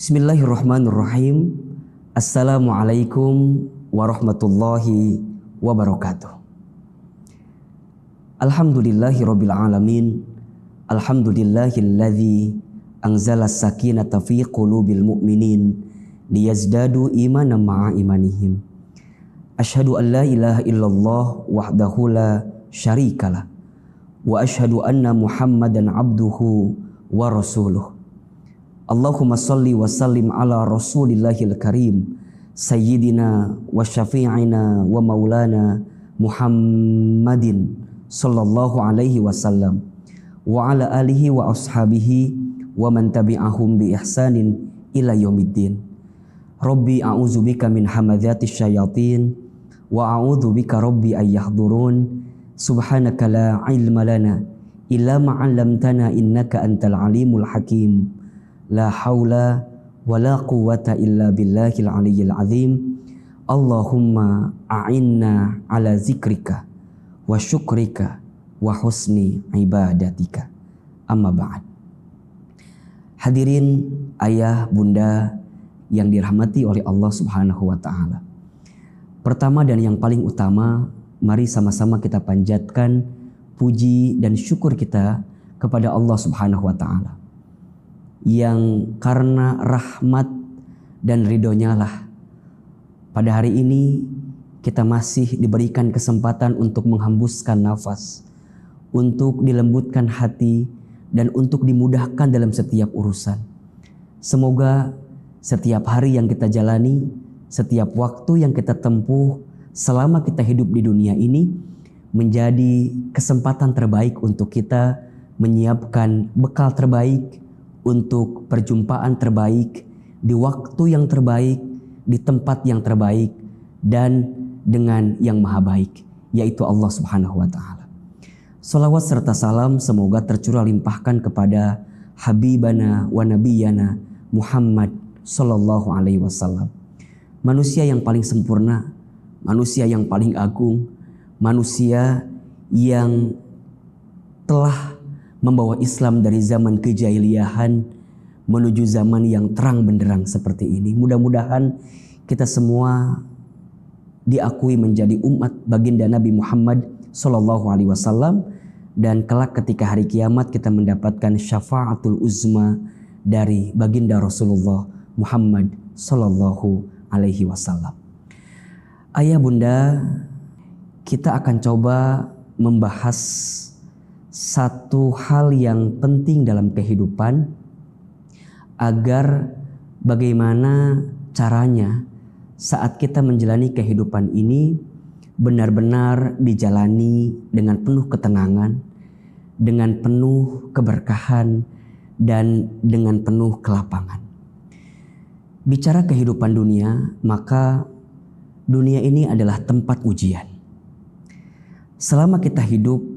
Bismillahirrahmanirrahim. Assalamualaikum warahmatullahi wabarakatuh. Alhamdulillahirabbil alamin. Alhamdulillahilladzi anzala sakinata fi qulubil mu'minin liyazdadu imanan ma'a imanihim. Asyhadu an la ilaha illallah wahdahu la syarikalah wa asyhadu anna Muhammadan abduhu wa rasuluh. Allahumma salli wa sallim ala rasulillahil karim sayyidina wa syafi'ina wa maulana Muhammadin sallallahu alaihi wasallam wa ala alihi wa ashabihi wa man tabi'ahum bi ihsanin ila yaumiddin. Rabbi a'udzubika min hamadzatis syayatin wa a'udzubika rabbi ayyahdurun. Subhanaka la ilma lana illa ma 'allamtana innaka antal alimul hakim. La haula wa la quwwata illa billahil aliyyil azim. Allahumma a'inna ala zikrika wa syukrika wa husni ibadatika. Amma ba'd. Hadirin ayah bunda yang dirahmati oleh Allah Subhanahu wa taala. Pertama dan yang paling utama, mari sama-sama kita panjatkan puji dan syukur kita kepada Allah Subhanahu wa taala, yang karena rahmat dan ridhonya lah pada hari ini kita masih diberikan kesempatan untuk menghembuskan nafas, untuk dilembutkan hati, dan untuk dimudahkan dalam setiap urusan. Semoga setiap hari yang kita jalani, setiap waktu yang kita tempuh selama kita hidup di dunia ini menjadi kesempatan terbaik untuk kita menyiapkan bekal terbaik untuk perjumpaan terbaik, di waktu yang terbaik, di tempat yang terbaik, dan dengan yang maha baik, yaitu Allah Subhanahu wa ta'ala. Salawat serta salam semoga tercurah limpahkan kepada Habibana wa Nabiyana Muhammad sallallahu alaihi wasallam. Manusia yang paling sempurna, manusia yang paling agung, manusia yang telah membawa Islam dari zaman kejahiliahan menuju zaman yang terang benderang seperti ini. Mudah-mudahan kita semua diakui menjadi umat baginda Nabi Muhammad sallallahu alaihi wasallam, dan kelak ketika hari kiamat kita mendapatkan syafaatul uzma dari baginda Rasulullah Muhammad sallallahu alaihi wasallam. Ayah bunda, kita akan coba membahas satu hal yang penting dalam kehidupan, agar bagaimana caranya saat kita menjalani kehidupan ini benar-benar dijalani dengan penuh ketenangan, dengan penuh keberkahan, dan dengan penuh kelapangan. Bicara kehidupan dunia, maka dunia ini adalah tempat ujian. Selama kita hidup,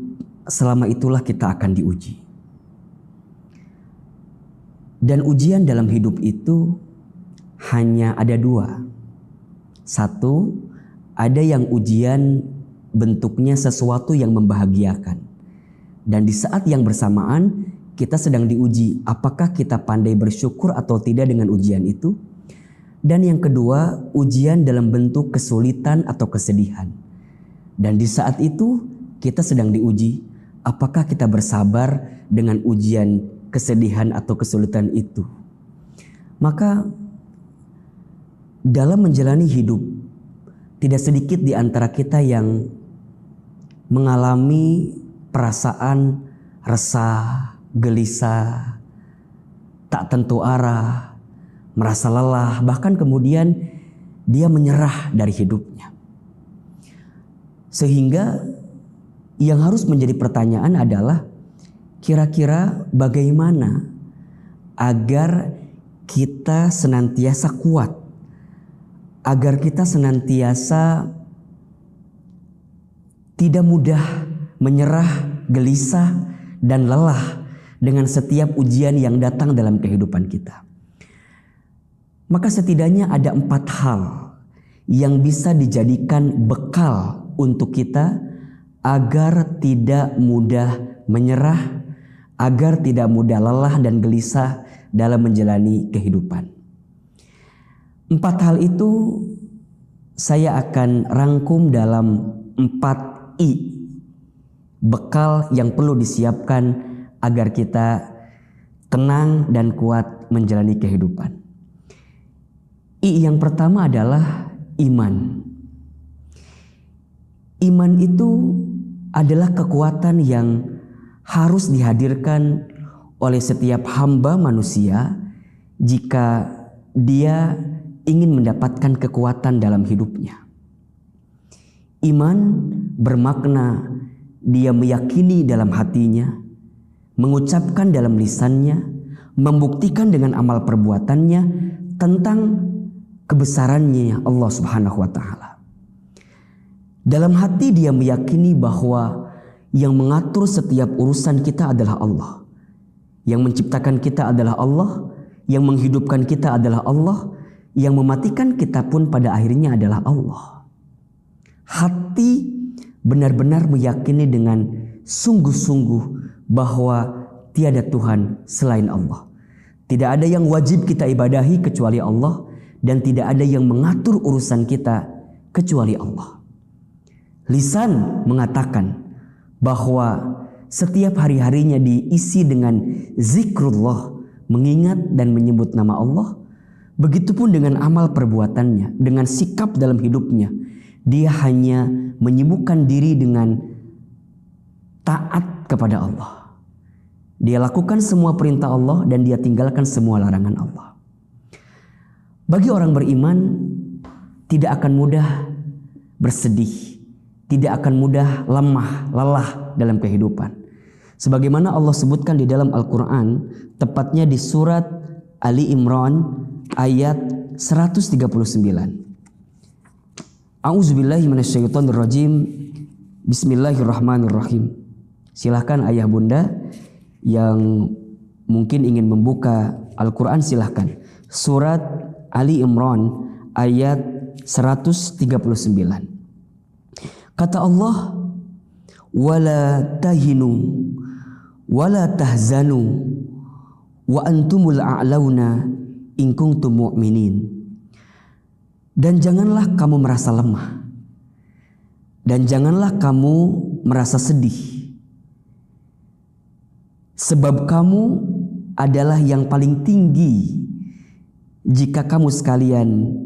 selama itulah kita akan diuji. Dan ujian dalam hidup itu hanya ada dua. Satu, ada yang ujian bentuknya sesuatu yang membahagiakan. Dan di saat yang bersamaan kita sedang diuji, apakah kita pandai bersyukur atau tidak dengan ujian itu. Dan yang kedua, ujian dalam bentuk kesulitan atau kesedihan. Dan di saat itu kita sedang diuji, apakah kita bersabar dengan ujian kesedihan atau kesulitan itu. Maka dalam menjalani hidup, tidak sedikit di antara kita yang mengalami perasaan resah, gelisah, tak tentu arah, merasa lelah, bahkan kemudian dia menyerah dari hidupnya. Sehingga yang harus menjadi pertanyaan adalah, kira-kira bagaimana agar kita senantiasa kuat, agar kita senantiasa tidak mudah menyerah, gelisah, dan lelah dengan setiap ujian yang datang dalam kehidupan kita. Maka setidaknya ada 4 hal yang bisa dijadikan bekal untuk kita agar tidak mudah menyerah, agar tidak mudah lelah dan gelisah dalam menjalani kehidupan. 4 hal itu saya akan rangkum dalam 4 I, bekal yang perlu disiapkan agar kita tenang dan kuat menjalani kehidupan. I yang pertama adalah iman. Iman itu adalah kekuatan yang harus dihadirkan oleh setiap hamba manusia jika dia ingin mendapatkan kekuatan dalam hidupnya. Iman bermakna dia meyakini dalam hatinya, mengucapkan dalam lisannya, membuktikan dengan amal perbuatannya tentang kebesarannya Allah Subhanahu wa Ta'ala. Dalam hati dia meyakini bahwa yang mengatur setiap urusan kita adalah Allah, yang menciptakan kita adalah Allah, yang menghidupkan kita adalah Allah, yang mematikan kita pun pada akhirnya adalah Allah. Hati benar-benar meyakini dengan sungguh-sungguh bahwa tiada Tuhan selain Allah. Tidak ada yang wajib kita ibadahi kecuali Allah, dan tidak ada yang mengatur urusan kita kecuali Allah. Lisan mengatakan bahwa setiap hari-harinya diisi dengan zikrullah, mengingat dan menyebut nama Allah. Begitupun dengan amal perbuatannya, dengan sikap dalam hidupnya. Dia hanya menyibukkan diri dengan taat kepada Allah. Dia lakukan semua perintah Allah dan dia tinggalkan semua larangan Allah. Bagi orang beriman, tidak akan mudah bersedih, tidak akan mudah lemah, lelah dalam kehidupan. Sebagaimana Allah sebutkan di dalam Al-Quran, tepatnya di surat Ali Imran ayat 139. A'udzubillahi minasyaitonirrajim. Bismillahirrahmanirrahim. Silahkan ayah bunda yang mungkin ingin membuka Al-Quran, silahkan. Surat Ali Imran ayat 139. Kata Allah, wala tahinu wala tahzanu wa antumul a'launa in kuntum mu'minin. Dan janganlah kamu merasa lemah, dan janganlah kamu merasa sedih, sebab kamu adalah yang paling tinggi jika kamu sekalian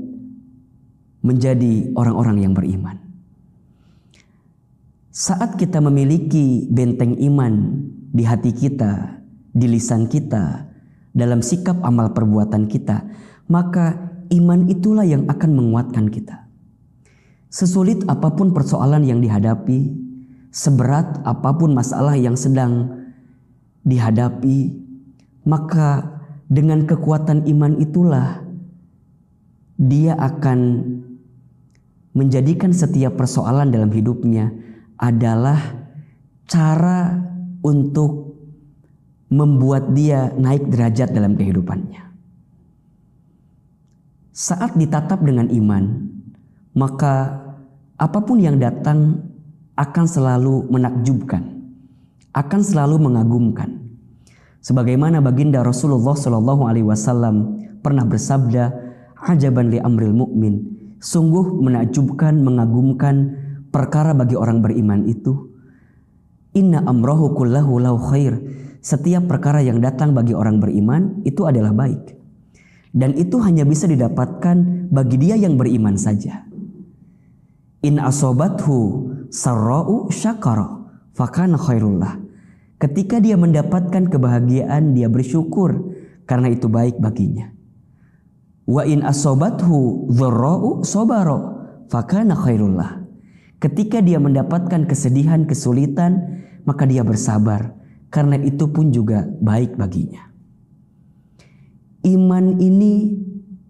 menjadi orang-orang yang beriman. Saat kita memiliki benteng iman di hati kita, di lisan kita, dalam sikap amal perbuatan kita, maka iman itulah yang akan menguatkan kita. Sesulit apapun persoalan yang dihadapi, seberat apapun masalah yang sedang dihadapi, maka dengan kekuatan iman itulah dia akan menjadikan setiap persoalan dalam hidupnya adalah cara untuk membuat dia naik derajat dalam kehidupannya. Saat ditatap dengan iman, maka apapun yang datang akan selalu menakjubkan, akan selalu mengagumkan. Sebagaimana baginda Rasulullah SAW pernah bersabda, ajaban li amril mu'min, sungguh menakjubkan, mengagumkan perkara bagi orang beriman itu. Inna amrahu kullahu lahu khair, setiap perkara yang datang bagi orang beriman itu adalah baik. Dan itu hanya bisa didapatkan bagi dia yang beriman saja. In asobathu sarra'u syakara fakana khairullah. Ketika dia mendapatkan kebahagiaan, dia bersyukur karena itu baik baginya. Wa in asobathu dharra'u sabara fakana khairullah. Ketika dia mendapatkan kesedihan, kesulitan, maka dia bersabar karena itu pun juga baik baginya. Iman ini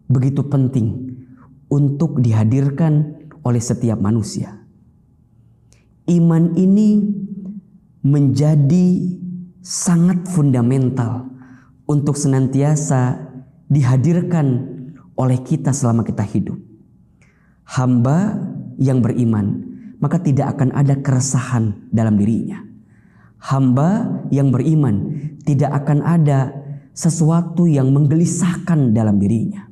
begitu penting untuk dihadirkan oleh setiap manusia. Iman ini menjadi sangat fundamental untuk senantiasa dihadirkan oleh kita selama kita hidup. Hamba yang beriman, maka tidak akan ada keresahan dalam dirinya. Hamba yang beriman, tidak akan ada sesuatu yang menggelisahkan dalam dirinya.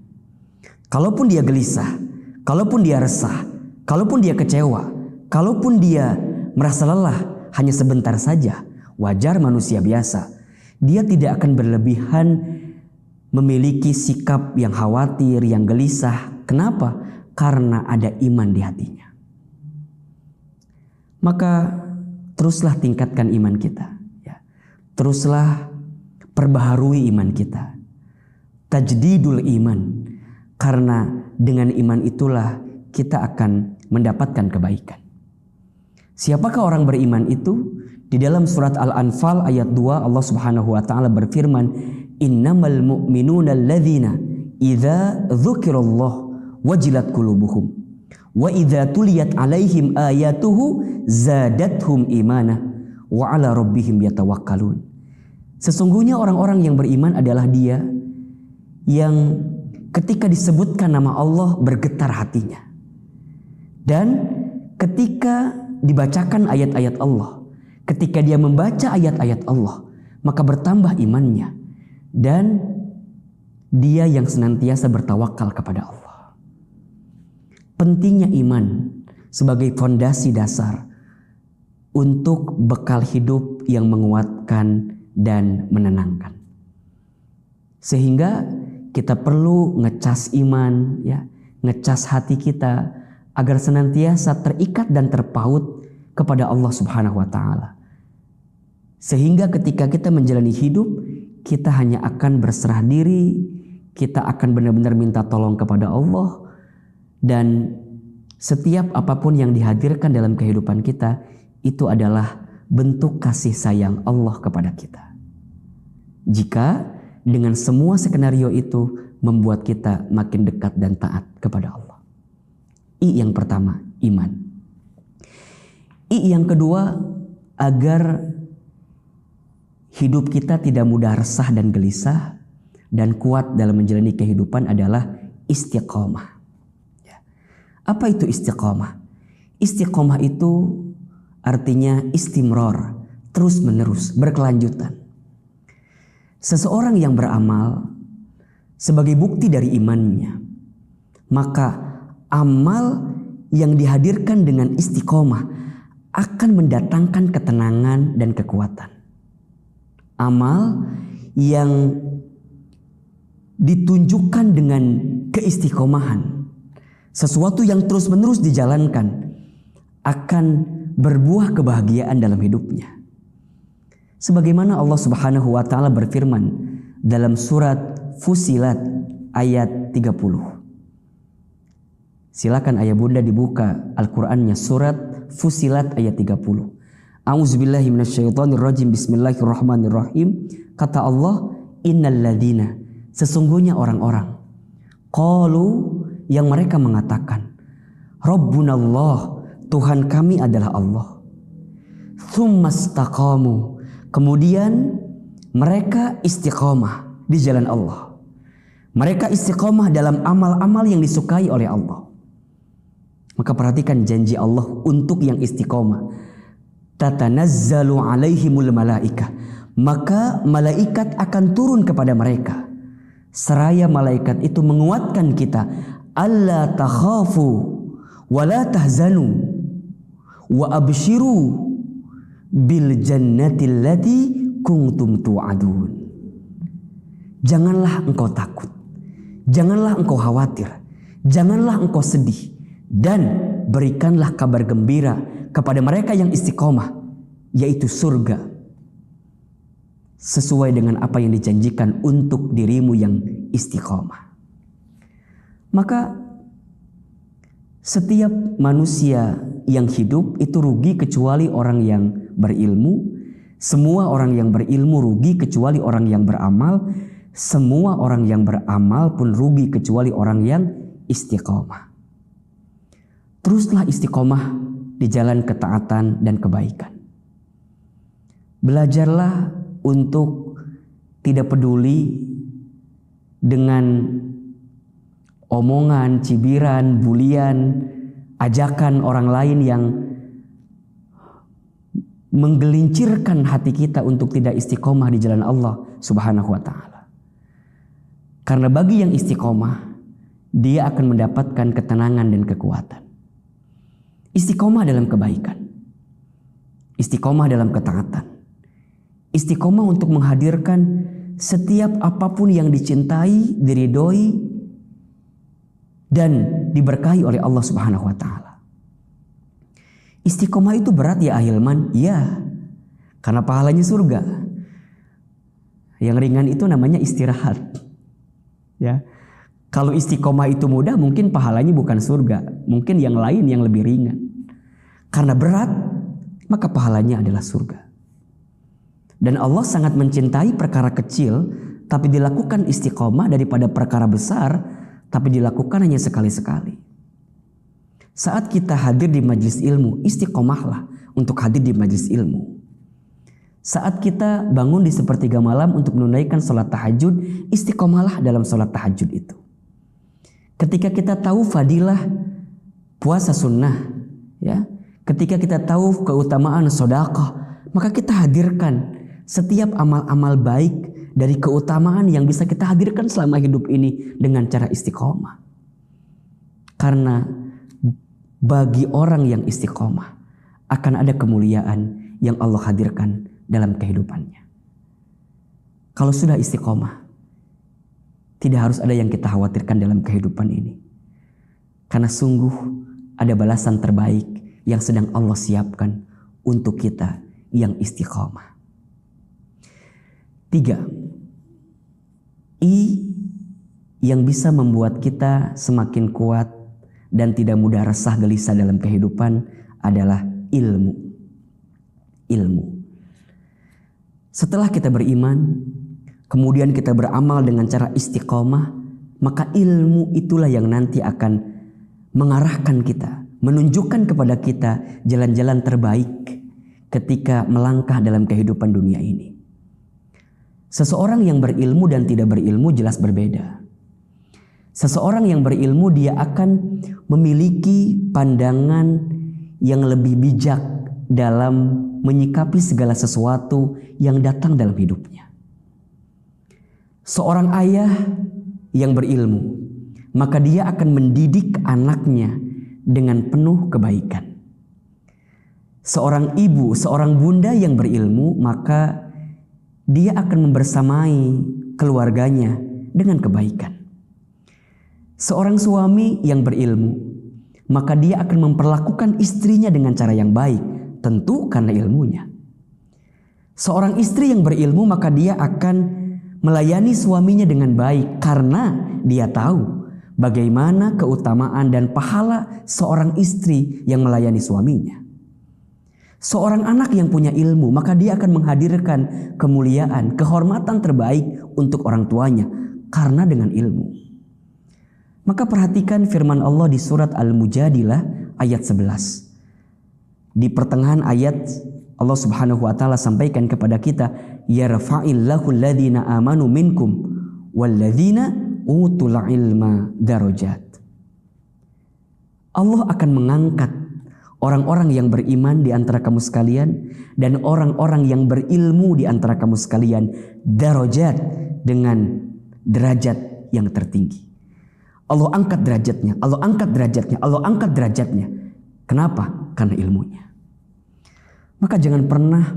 Kalaupun dia gelisah, kalaupun dia resah, kalaupun dia kecewa, kalaupun dia merasa lelah hanya sebentar saja, wajar manusia biasa. Dia tidak akan berlebihan memiliki sikap yang khawatir, yang gelisah. Kenapa? Karena ada iman di hatinya. Maka teruslah tingkatkan iman kita. Ya. Teruslah perbaharui iman kita. Tajdidul iman. Karena dengan iman itulah kita akan mendapatkan kebaikan. Siapakah orang beriman itu? Di dalam surat Al-Anfal ayat 2 Allah Subhanahu wa taala berfirman, "Innamal mu'minuna alladzina idza dzukirallah wajilat qulubuhum wa idza tuliyat 'alaihim ayatuhu zadathum imana wa 'ala rabbihim yatawakkalun." Sesungguhnya orang-orang yang beriman adalah dia yang ketika disebutkan nama Allah bergetar hatinya. Dan ketika dibacakan ayat-ayat Allah, ketika dia membaca ayat-ayat Allah, maka bertambah imannya. Dan dia yang senantiasa bertawakal kepada Allah. Pentingnya iman sebagai fondasi dasar untuk bekal hidup yang menguatkan dan menenangkan. Sehingga kita perlu ngecas iman, ya, ngecas hati kita agar senantiasa terikat dan terpaut kepada Allah Subhanahu wa taala. Sehingga ketika kita menjalani hidup, kita hanya akan berserah diri, kita akan benar-benar minta tolong kepada Allah, dan setiap apapun yang dihadirkan dalam kehidupan kita itu adalah bentuk kasih sayang Allah kepada kita. Jika dengan semua skenario itu membuat kita makin dekat dan taat kepada Allah. I yang pertama, iman. I yang kedua, agar hidup kita tidak mudah resah dan gelisah dan kuat dalam menjalani kehidupan adalah istiqomah. Apa itu istiqomah? Istiqomah itu artinya istimror, terus menerus, berkelanjutan. Seseorang yang beramal sebagai bukti dari imannya, maka amal yang dihadirkan dengan istiqomah akan mendatangkan ketenangan dan kekuatan. Amal yang ditunjukkan dengan keistiqomahan, sesuatu yang terus-menerus dijalankan, akan berbuah kebahagiaan dalam hidupnya. Sebagaimana Allah Subhanahu wa taala berfirman dalam surat Fussilat ayat 30. Silakan ayah bunda dibuka Al-Qur'annya, surat Fussilat ayat 30. A'udzubillahi minasyaitonirrajim, bismillahirrahmanirrahim. Kata Allah, innal ladzina, sesungguhnya orang-orang, qalu, yang mereka mengatakan, Rabbunallah, Tuhan kami adalah Allah. Tsumastaqamu, kemudian mereka istiqomah di jalan Allah. Mereka istiqomah dalam amal-amal yang disukai oleh Allah. Maka perhatikan janji Allah untuk yang istiqomah. Tatanazzalu alaihimul malaikah, maka malaikat akan turun kepada mereka. Seraya malaikat itu menguatkan kita, alla takhafu wa la tahzanu wa abshiru bil jannati allati kuntum tu'adun. Janganlah engkau takut, janganlah engkau khawatir, janganlah engkau sedih, dan berikanlah kabar gembira kepada mereka yang istiqomah, yaitu surga sesuai dengan apa yang dijanjikan untuk dirimu yang istiqomah. Maka setiap manusia yang hidup itu rugi kecuali orang yang berilmu. Semua orang yang berilmu rugi kecuali orang yang beramal. Semua orang yang beramal pun rugi kecuali orang yang istiqomah. Teruslah istiqomah di jalan ketaatan dan kebaikan. Belajarlah untuk tidak peduli dengan omongan, cibiran, bulian, ajakan orang lain yang menggelincirkan hati kita untuk tidak istiqomah di jalan Allah Subhanahu wa taala. Karena bagi yang istiqomah, dia akan mendapatkan ketenangan dan kekuatan. Istiqomah dalam kebaikan, istiqomah dalam ketaatan, istiqomah untuk menghadirkan setiap apapun yang dicintai, diridhoi, dan diberkahi oleh Allah Subhanahu wa Ta'ala. Istiqomah itu berat ya ahilman? Ya, karena pahalanya surga. Yang ringan itu namanya istirahat. Ya, kalau istiqomah itu mudah, mungkin pahalanya bukan surga, mungkin yang lain yang lebih ringan. Karena berat, maka pahalanya adalah surga. Dan Allah sangat mencintai perkara kecil, tapi dilakukan istiqomah daripada perkara besar, tapi dilakukan hanya sekali-sekali. Saat kita hadir di majelis ilmu, istiqomahlah untuk hadir di majelis ilmu. Saat kita bangun di sepertiga malam untuk menunaikan sholat tahajud, istiqomahlah dalam sholat tahajud itu. Ketika kita tahu fadilah puasa sunnah, ya, ketika kita tahu keutamaan sedekah, maka kita hadirkan setiap amal-amal baik dari keutamaan yang bisa kita hadirkan selama hidup ini dengan cara istiqomah. Karena bagi orang yang istiqomah akan ada kemuliaan yang Allah hadirkan dalam kehidupannya. Kalau sudah istiqomah, tidak harus ada yang kita khawatirkan dalam kehidupan ini. Karena sungguh ada balasan terbaik yang sedang Allah siapkan untuk kita yang istiqomah. 3. I yang bisa membuat kita semakin kuat dan tidak mudah resah gelisah dalam kehidupan adalah ilmu. Ilmu. Setelah kita beriman, kemudian kita beramal dengan cara istiqomah, maka ilmu itulah yang nanti akan mengarahkan kita, menunjukkan kepada kita jalan-jalan terbaik ketika melangkah dalam kehidupan dunia ini. Seseorang yang berilmu dan tidak berilmu jelas berbeda. Seseorang yang berilmu dia akan memiliki pandangan yang lebih bijak dalam menyikapi segala sesuatu yang datang dalam hidupnya. Seorang ayah yang berilmu, maka dia akan mendidik anaknya dengan penuh kebaikan. Seorang ibu, seorang bunda yang berilmu, maka dia akan membersamai keluarganya dengan kebaikan. Seorang suami yang berilmu, maka dia akan memperlakukan istrinya dengan cara yang baik, tentu karena ilmunya. Seorang istri yang berilmu, maka dia akan melayani suaminya dengan baik karena dia tahu bagaimana keutamaan dan pahala seorang istri yang melayani suaminya. Seorang anak yang punya ilmu, maka dia akan menghadirkan kemuliaan, kehormatan terbaik untuk orang tuanya karena dengan ilmu. Maka perhatikan firman Allah di surat Al-Mujadilah ayat 11. Di pertengahan ayat Allah Subhanahu wa taala sampaikan kepada kita, yarfa'illahu alladhina amanu minkum walladzina utul ilma darajat. Allah akan mengangkat orang-orang yang beriman di antara kamu sekalian dan orang-orang yang berilmu di antara kamu sekalian darajat, dengan derajat yang tertinggi. Allah angkat derajatnya, Allah angkat derajatnya, Allah angkat derajatnya. Kenapa? Karena ilmunya. Maka jangan pernah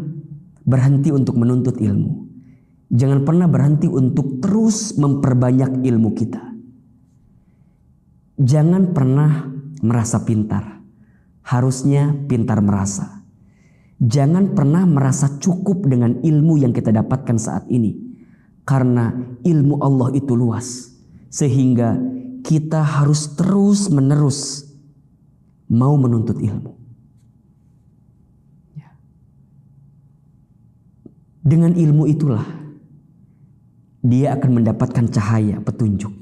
berhenti untuk menuntut ilmu. Jangan pernah berhenti untuk terus memperbanyak ilmu kita. Jangan pernah merasa pintar. Harusnya pintar merasa. Jangan pernah merasa cukup dengan ilmu yang kita dapatkan saat ini. Karena ilmu Allah itu luas. Sehingga kita harus terus menerus mau menuntut ilmu. Dengan ilmu itulah dia akan mendapatkan cahaya petunjuk.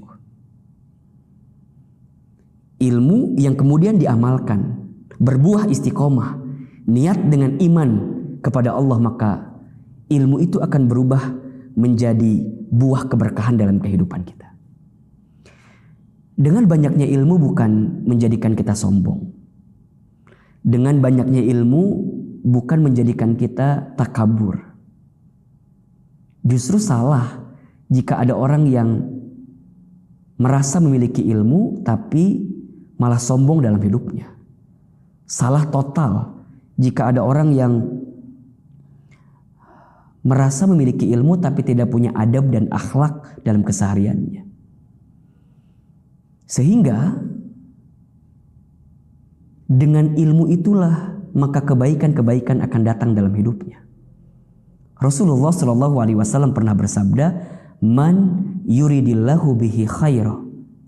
Ilmu yang kemudian diamalkan, berbuah istiqomah, niat dengan iman kepada Allah, maka ilmu itu akan berubah menjadi buah keberkahan dalam kehidupan kita. Dengan banyaknya ilmu bukan menjadikan kita sombong. Dengan banyaknya ilmu bukan menjadikan kita takabur. Justru salah jika ada orang yang merasa memiliki ilmu tapi malah sombong dalam hidupnya. Salah total jika ada orang yang merasa memiliki ilmu tapi tidak punya adab dan akhlak dalam kesehariannya. Sehingga dengan ilmu itulah maka kebaikan-kebaikan akan datang dalam hidupnya. Rasulullah Shallallahu Alaihi Wasallam pernah bersabda, "Man yuridillahu bihi khaira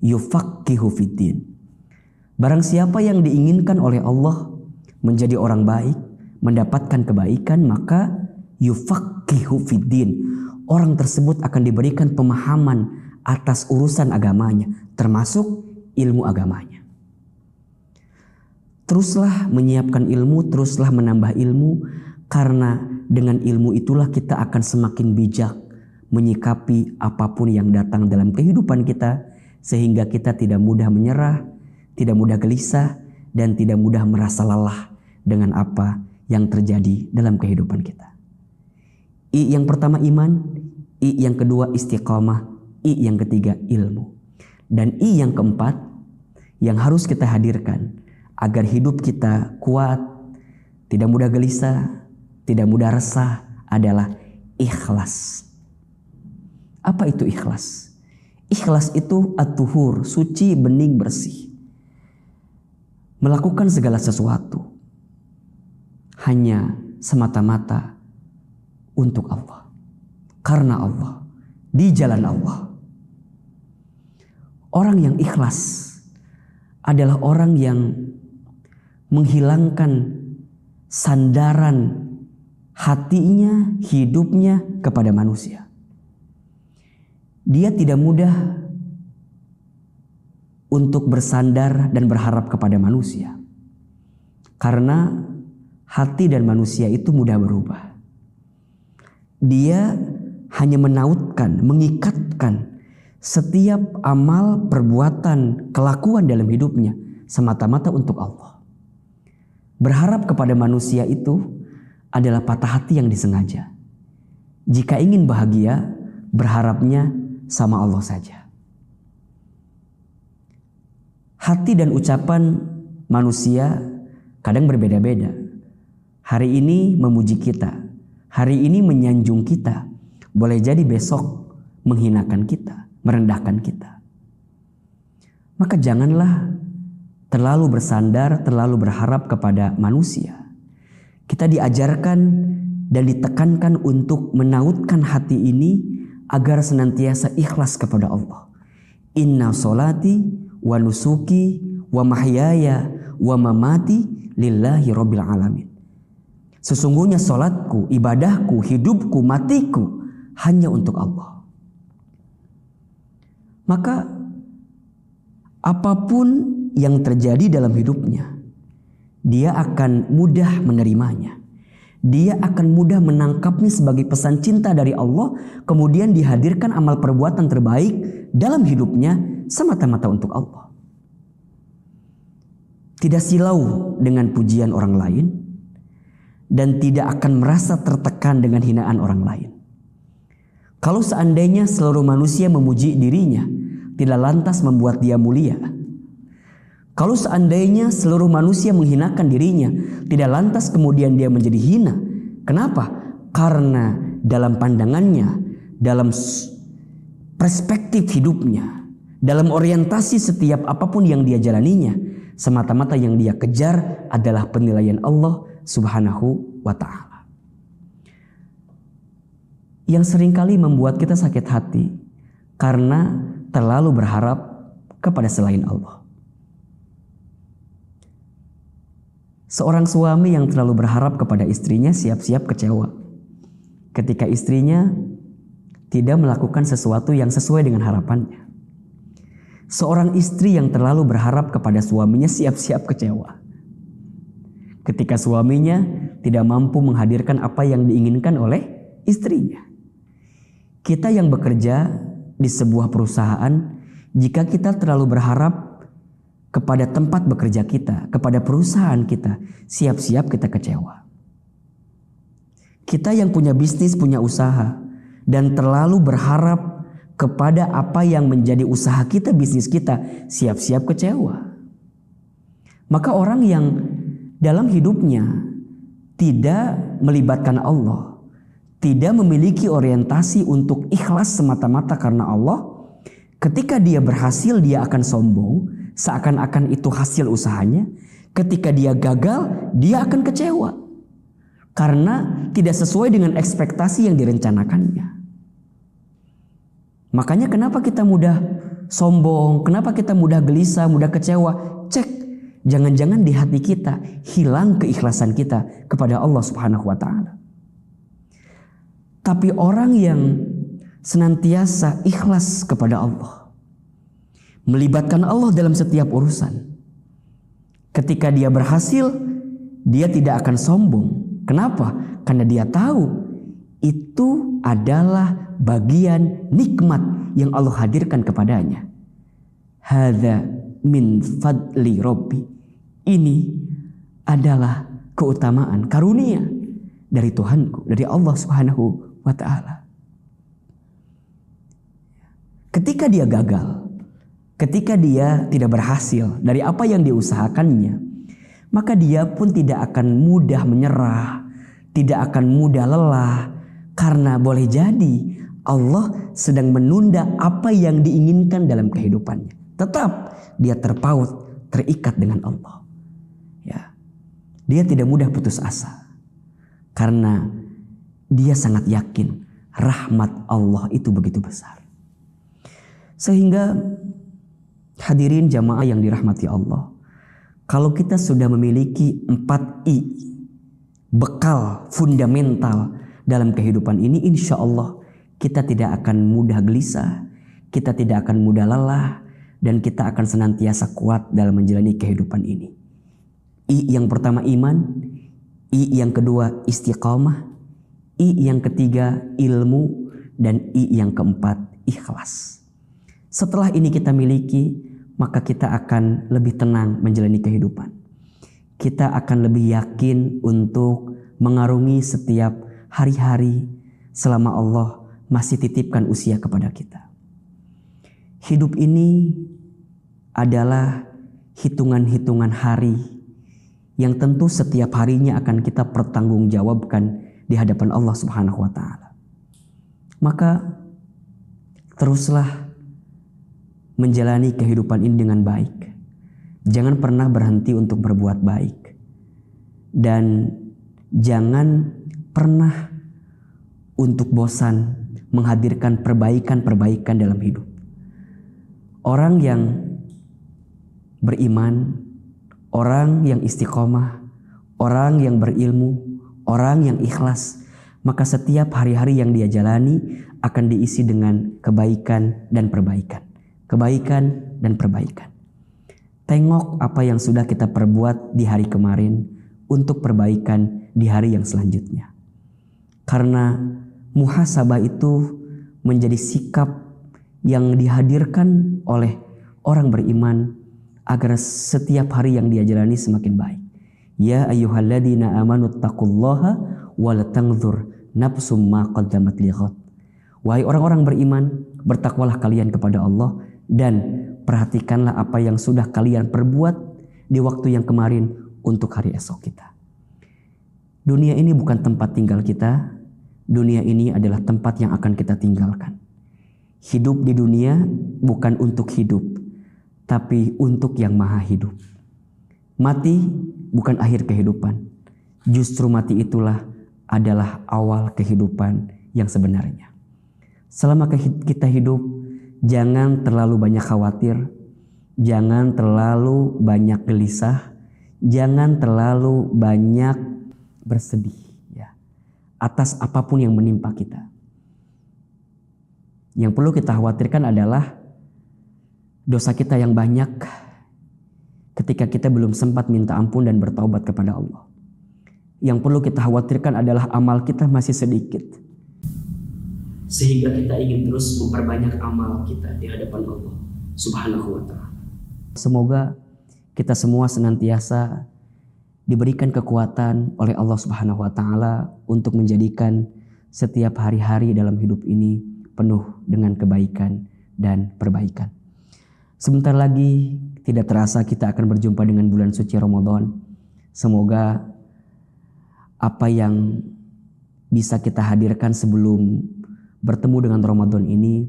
yufaqihu fiddin." Barang siapa yang diinginkan oleh Allah menjadi orang baik, mendapatkan kebaikan, maka yufaqihu fiddin. Orang tersebut akan diberikan pemahaman atas urusan agamanya, termasuk ilmu agamanya. Teruslah menyiapkan ilmu, teruslah menambah ilmu, karena dengan ilmu itulah kita akan semakin bijak menyikapi apapun yang datang dalam kehidupan kita, sehingga kita tidak mudah menyerah, tidak mudah gelisah, dan tidak mudah merasa lelah dengan apa yang terjadi dalam kehidupan kita. I yang pertama iman, I yang kedua istiqamah, I yang ketiga ilmu. Dan I yang keempat yang harus kita hadirkan agar hidup kita kuat, tidak mudah gelisah, tidak mudah resah adalah ikhlas. Apa itu ikhlas? Ikhlas itu at-tuhur, suci, bening, bersih. Melakukan segala sesuatu hanya semata-mata untuk Allah, karena Allah, di jalan Allah. Orang yang ikhlas adalah orang yang menghilangkan sandaran hatinya, hidupnya kepada manusia. Dia tidak mudah untuk bersandar dan berharap kepada manusia, karena hati dan manusia itu mudah berubah. Dia hanya menautkan, mengikatkan setiap amal, perbuatan, kelakuan dalam hidupnya semata-mata untuk Allah. Berharap kepada manusia itu adalah patah hati yang disengaja. Jika ingin bahagia, berharapnya sama Allah saja. Hati dan ucapan manusia kadang berbeda-beda. Hari ini memuji kita, hari ini menyanjung kita, boleh jadi besok menghinakan kita, merendahkan kita. Maka janganlah terlalu bersandar, terlalu berharap kepada manusia. Kita diajarkan dan ditekankan untuk menautkan hati ini agar senantiasa ikhlas kepada Allah. Inna solati wa nusuki wa mahyaya wa mamati lillahi rabbil alamin. Sesungguhnya solatku, ibadahku, hidupku, matiku hanya untuk Allah. Maka apapun yang terjadi dalam hidupnya, dia akan mudah menerimanya. Dia akan mudah menangkapnya sebagai pesan cinta dari Allah, kemudian dihadirkan amal perbuatan terbaik dalam hidupnya semata-mata untuk Allah. Tidak silau dengan pujian orang lain, dan tidak akan merasa tertekan dengan hinaan orang lain. Kalau seandainya seluruh manusia memuji dirinya, tidak lantas membuat dia mulia. Kalau seandainya seluruh manusia menghinakan dirinya, tidak lantas kemudian dia menjadi hina. Kenapa? Karena dalam pandangannya, dalam perspektif hidupnya, dalam orientasi setiap apapun yang dia jalaninya, semata-mata yang dia kejar adalah penilaian Allah Subhanahu wa ta'ala. Yang seringkali membuat kita sakit hati karena terlalu berharap kepada selain Allah. Seorang suami yang terlalu berharap kepada istrinya siap-siap kecewa ketika istrinya tidak melakukan sesuatu yang sesuai dengan harapannya. Seorang istri yang terlalu berharap kepada suaminya siap-siap kecewa ketika suaminya tidak mampu menghadirkan apa yang diinginkan oleh istrinya. Kita yang bekerja di sebuah perusahaan, jika kita terlalu berharap kepada tempat bekerja kita, kepada perusahaan kita, siap-siap kita kecewa. Kita yang punya bisnis, punya usaha, dan terlalu berharap kepada apa yang menjadi usaha kita, bisnis kita, siap-siap kecewa. Maka orang yang dalam hidupnya tidak melibatkan Allah, tidak memiliki orientasi untuk ikhlas semata-mata karena Allah, ketika dia berhasil dia akan sombong, seakan-akan itu hasil usahanya. Ketika dia gagal, dia akan kecewa karena tidak sesuai dengan ekspektasi yang direncanakannya. Makanya kenapa kita mudah sombong, kenapa kita mudah gelisah, mudah kecewa? Cek, jangan-jangan di hati kita hilang keikhlasan kita kepada Allah Subhanahu wa taala. Tapi orang yang senantiasa ikhlas kepada Allah, melibatkan Allah dalam setiap urusan, ketika dia berhasil, dia tidak akan sombong. Kenapa? Karena dia tahu itu adalah bagian nikmat yang Allah hadirkan kepadanya. Hadza min fadli Rabbi. Ini adalah keutamaan, karunia dari Tuhanku, dari Allah Subhanahu wa taala. Ketika dia gagal, ketika dia tidak berhasil dari apa yang diusahakannya, maka dia pun tidak akan mudah menyerah, tidak akan mudah lelah, karena boleh jadi Allah sedang menunda apa yang diinginkan dalam kehidupannya. Tetap dia terpaut, terikat dengan Allah. Ya, dia tidak mudah putus asa karena dia sangat yakin rahmat Allah itu begitu besar. Sehingga hadirin jamaah yang dirahmati Allah, kalau kita sudah memiliki 4 I, bekal fundamental dalam kehidupan ini, insya Allah kita tidak akan mudah gelisah, kita tidak akan mudah lelah, dan kita akan senantiasa kuat dalam menjalani kehidupan ini. I yang pertama iman, I yang kedua istiqamah, I yang ketiga ilmu, dan I yang keempat ikhlas. Setelah ini kita miliki, maka kita akan lebih tenang menjalani kehidupan. Kita akan lebih yakin untuk mengarungi setiap hari-hari selama Allah masih titipkan usia kepada kita. Hidup ini adalah hitungan-hitungan hari yang tentu setiap harinya akan kita pertanggungjawabkan di hadapan Allah Subhanahu wa taala. Maka teruslah menjalani kehidupan ini dengan baik. Jangan pernah berhenti untuk berbuat baik. Dan jangan pernah untuk bosan menghadirkan perbaikan-perbaikan dalam hidup. Orang yang beriman, orang yang istiqomah, orang yang berilmu, orang yang ikhlas, maka setiap hari-hari yang dia jalani akan diisi dengan kebaikan dan perbaikan. Kebaikan dan perbaikan. Tengok apa yang sudah kita perbuat di hari kemarin untuk perbaikan di hari yang selanjutnya. Karena muhasabah itu menjadi sikap yang dihadirkan oleh orang beriman agar setiap hari yang dia jalani semakin baik. Ya ayyuhalladzina amanu taqullaha wal tanzur nafsum ma qaddamat lighad. Wahai orang-orang beriman, bertakwalah kalian kepada Allah dan perhatikanlah apa yang sudah kalian perbuat di waktu yang kemarin untuk hari esok kita. Dunia ini bukan tempat tinggal kita. Dunia ini adalah tempat yang akan kita tinggalkan. Hidup di dunia bukan untuk hidup, tapi untuk yang maha hidup. Mati bukan akhir kehidupan. Justru mati itulah adalah awal kehidupan yang sebenarnya. Selama kita hidup, jangan terlalu banyak khawatir, jangan terlalu banyak gelisah, jangan terlalu banyak bersedih ya, atas apapun yang menimpa kita. Yang perlu kita khawatirkan adalah dosa kita yang banyak ketika kita belum sempat minta ampun dan bertaubat kepada Allah. Yang perlu kita khawatirkan adalah amal kita masih sedikit, sehingga kita ingin terus memperbanyak amal kita di hadapan Allah Subhanahu wa ta'ala. Semoga kita semua senantiasa diberikan kekuatan oleh Allah Subhanahu wa ta'ala untuk menjadikan setiap hari-hari dalam hidup ini penuh dengan kebaikan dan perbaikan. Sebentar lagi tidak terasa kita akan berjumpa dengan bulan suci Ramadan. Semoga apa yang bisa kita hadirkan sebelum bertemu dengan Ramadan ini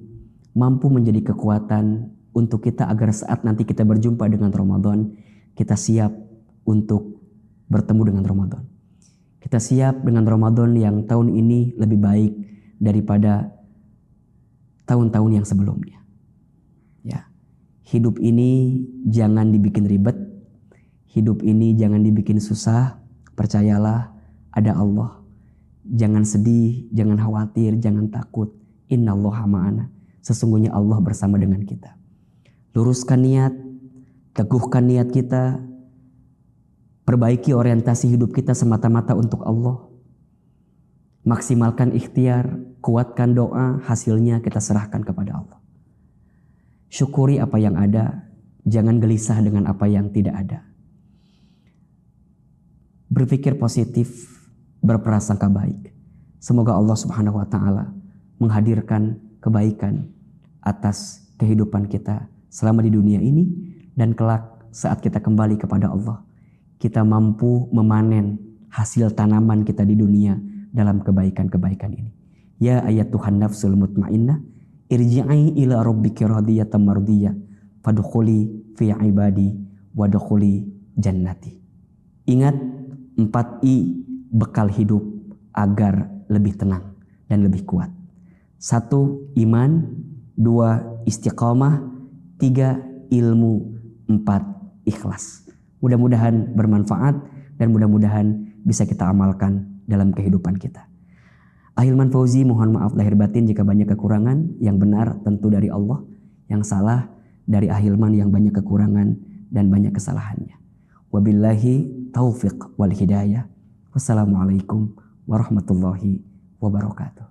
mampu menjadi kekuatan untuk kita agar saat nanti kita berjumpa dengan Ramadan, kita siap untuk bertemu dengan Ramadan. Kita siap dengan Ramadan yang tahun ini lebih baik daripada tahun-tahun yang sebelumnya. Ya. Hidup ini jangan dibikin ribet. Hidup ini jangan dibikin susah. Percayalah ada Allah. Jangan sedih, jangan khawatir, jangan takut. Innallaha ma'ana. Sesungguhnya Allah bersama dengan kita. Luruskan niat, teguhkan niat kita, perbaiki orientasi hidup kita semata-mata untuk Allah. Maksimalkan ikhtiar, kuatkan doa, hasilnya kita serahkan kepada Allah. Syukuri apa yang ada, jangan gelisah dengan apa yang tidak ada. Berpikir positif, berprasangka baik. Semoga Allah Subhanahu wa taala menghadirkan kebaikan atas kehidupan kita selama di dunia ini, dan kelak saat kita kembali kepada Allah, kita mampu memanen hasil tanaman kita di dunia dalam kebaikan-kebaikan ini. Ya ayyatuhan nafsul mutmainnah, irji'i ila rabbiki radiyatan mardiyah, fadkhuli fi ibadi wadkhuli jannati. Ingat 4I bekal hidup agar lebih tenang dan lebih kuat. 1. Iman, 2. Istiqamah, 3. Ilmu, 4. Ikhlas. Mudah-mudahan bermanfaat dan mudah-mudahan bisa kita amalkan dalam kehidupan kita. Ahilman Fauzi mohon maaf lahir batin jika banyak kekurangan. Yang benar tentu dari Allah, yang salah dari Ahilman yang banyak kekurangan dan banyak kesalahannya. Wabillahi taufiq wal hidayah. Wassalamualaikum warahmatullahi wabarakatuh.